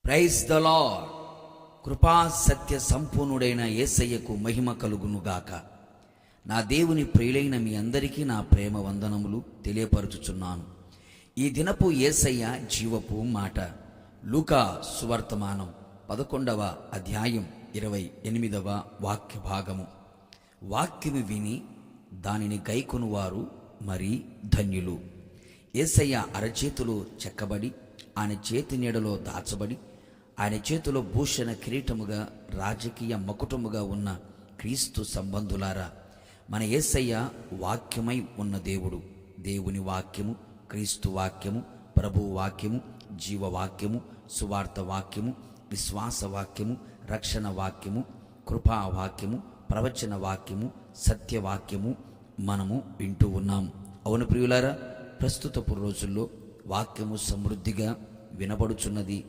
Praise the lord. కృపా సత్య సంపూర్ణుడైన యేసయ్యకు మహిమ కలుగునుగాక. నా దేవుని ప్రియులైన మీ అందరికీ నా ప్రేమ వందనములు తెలియపరుచుచున్నాను. ఈ దినపు యేసయ్య జీవపు మాట. లూకా సువర్తమానం 11వ అధ్యాయం 28వ వాక్య భాగము. వాక్యము విని దానిని గైకొనువారు మరి ధన్యులు. యేసయ్య అరచేతులు చెక్కబడి ఆయన చేతి నీడలో దాచబడి ఆయన చేతిలో భూషణ కిరీటముగా రాజకీయ మకుటముగా ఉన్న క్రీస్తు సంబంధులారా, మన యేసయ్య వాక్యమై ఉన్న దేవుడు. దేవుని వాక్యము, క్రీస్తు వాక్యము, ప్రభువు వాక్యము, జీవవాక్యము, సువార్త వాక్యము, విశ్వాస వాక్యము, రక్షణ వాక్యము, కృపా వాక్యము, ప్రవచన వాక్యము, సత్యవాక్యము మనము వింటూ ఉన్నాం. అవును ప్రియులారా, ప్రస్తుతపు రోజుల్లో వాక్యము సమృద్ధిగా వినబడుచున్నది,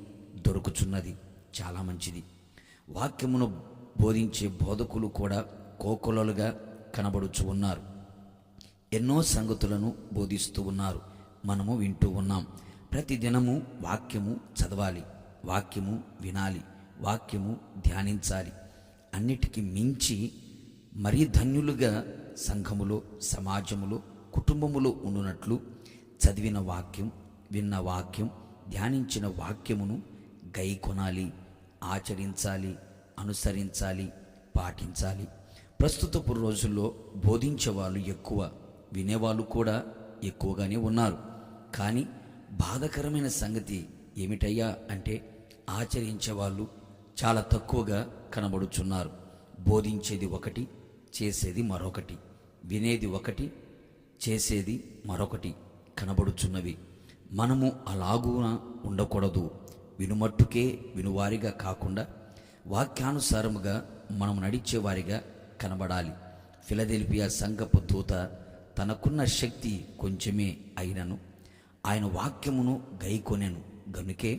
దొరుకుచున్నది. చాలా మంచిది. వాక్యమును బోధించే బోధకులు కూడా కోకొలలుగా కనబడుచు ఉన్నారు. ఎన్నో సంగతులను బోధిస్తూ ఉన్నారు, మనము వింటూ ఉన్నాం. ప్రతి దినము వాక్యము చదవాలి, వాక్యము వినాలి, వాక్యము ధ్యానించాలి. అన్నిటికీ మించి మరీ ధన్యులుగా సంఘములో, సమాజములో, కుటుంబములో ఉండునట్లు చదివిన వాక్యం, విన్న వాక్యం, ధ్యానించిన వాక్యమును గైకొనాలి, ఆచరించాలి, అనుసరించాలి, పాటించాలి. ప్రస్తుతపు రోజుల్లో బోధించేవాళ్ళు ఎక్కువ, వినేవాళ్ళు కూడా ఎక్కువగానే ఉన్నారు. కానీ బాధాకరమైన సంగతి ఏమిటయ్యా అంటే ఆచరించేవాళ్ళు చాలా తక్కువగా కనబడుచున్నారు. బోధించేది ఒకటి, చేసేది మరొకటి. వినేది ఒకటి, చేసేది మరొకటి కనబడుచున్నవి. మనము అలాగున ఉండకూడదు. వినుమట్టుకే వినువారిగా కాకుండా వాక్యానుసారముగా మనం నడిచేవారిగా కనబడాలి. ఫిలదెల్ఫియా సంఘపు దూత తనకున్న శక్తి కొంచెమే అయినను ఆయన వాక్యమును గైకొనెను గనుకే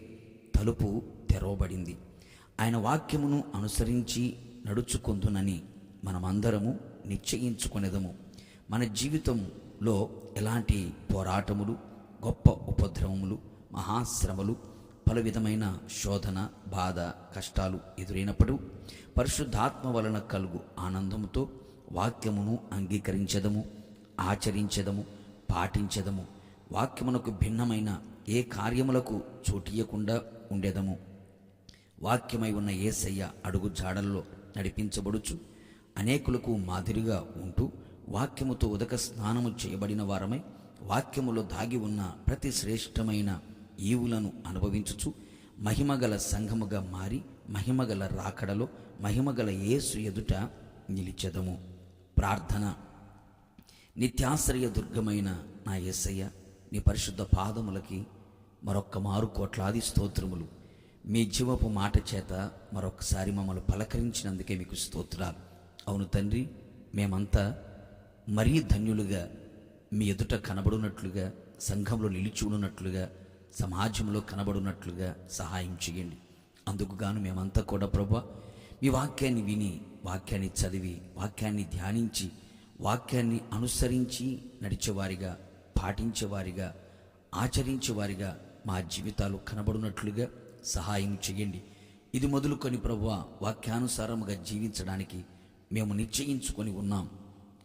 తలుపు తెరవబడింది. ఆయన వాక్యమును అనుసరించి నడుచుకుందునని మనమందరము నిశ్చయించుకునేదము. మన జీవితంలో ఎలాంటి పోరాటములు, గొప్ప ఉపద్రవములు, మహాశ్రమలు, పలు విధమైన శోధన, బాధ, కష్టాలు ఎదురైనప్పుడు పరిశుద్ధాత్మ వలన కలుగు ఆనందముతో వాక్యమును అంగీకరించెదము, ఆచరించెదము, పాటించెదము. వాక్యమునకు భిన్నమైన ఏ కార్యములకు చోటియకుండా ఉండేదము. వాక్యమై ఉన్న యేసయ్య అడుగు జాడల్లో నడిపించబడుచు అనేకులకు మాదిరిగా ఉంటూ వాక్యముతో ఉదక స్నానము చేయబడిన వారమై వాక్యములో దాగి ఉన్న ప్రతి శ్రేష్టమైన ఈవులను అనుభవించుచు మహిమగల సంఘముగా మారి మహిమగల రాకడలో మహిమగల యేసు ఎదుట నిలిచెదము. ప్రార్థన. నిత్యాశ్రయ దుర్గమైన నా యేసయ్య, నీ పరిశుద్ధ పాదములకి మరొక్క మారు కోట్లాది స్తోత్రములు. మీ జీవపు మాట చేత మరొకసారి మమ్మల్ని పలకరించినందుకే మీకు స్తోత్రాలు. అవును తండ్రి, మేమంతా మరీ ధన్యులుగా మీ ఎదుట కనబడునట్లుగా, సంఘంలో నిలిచి ఉన్నట్లుగా, సమాజంలో కనబడునట్లుగా సహాయం చేయండి. అందుకు గాను మేమంతా కూడా ప్రభువా, మీ వాక్యాన్ని విని, వాక్యాన్ని చదివి, వాక్యాన్ని ధ్యానించి, వాక్యాన్ని అనుసరించి నడిచేవారిగా, పాటించేవారిగా, ఆచరించేవారిగా మా జీవితాలు కనబడునట్లుగా సహాయం చేయండి. ఇది మొదలుకొని ప్రభువా, వాక్యానుసారముగా జీవించడానికి మేము నిశ్చయించుకొని ఉన్నాం.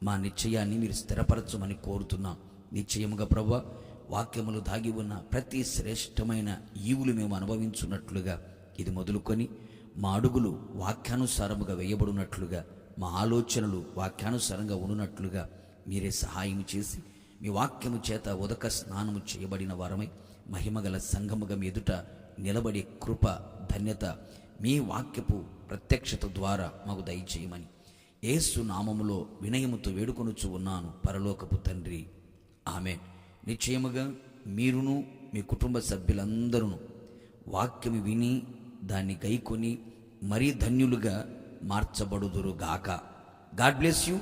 మా నిశ్చయాన్ని మీరు స్థిరపరచమని కోరుతున్నాం. నిశ్చయముగా ప్రభువా, వాక్యములు దాగి ఉన్న ప్రతి శ్రేష్టమైన ఈవులు మేము అనుభవించున్నట్లుగా ఇది మొదలుకొని మా అడుగులు వాక్యానుసారముగా వేయబడినట్లుగా, మా ఆలోచనలు వాక్యానుసారంగా ఉన్నట్లుగా మీరే సహాయం చేసి మీ వాక్యము చేత ఉదక స్నానము చేయబడిన వారమై మహిమగల సంఘముగా మీ ఎదుట నిలబడే కృప, ధన్యత మీ వాక్యపు ప్రత్యక్షత ద్వారా మాకు దయచేయమని యేసు నామములో వినయముతో వేడుకొనుచు ఉన్నాను పరలోకపు తండ్రి, ఆమేన్. నిశ్చయముగా మీరును మీ కుటుంబ సభ్యులందరూ వాక్యము విని దాన్ని గైకొని మరీ ధన్యులుగా మార్చబడుదురుగాక. God bless you.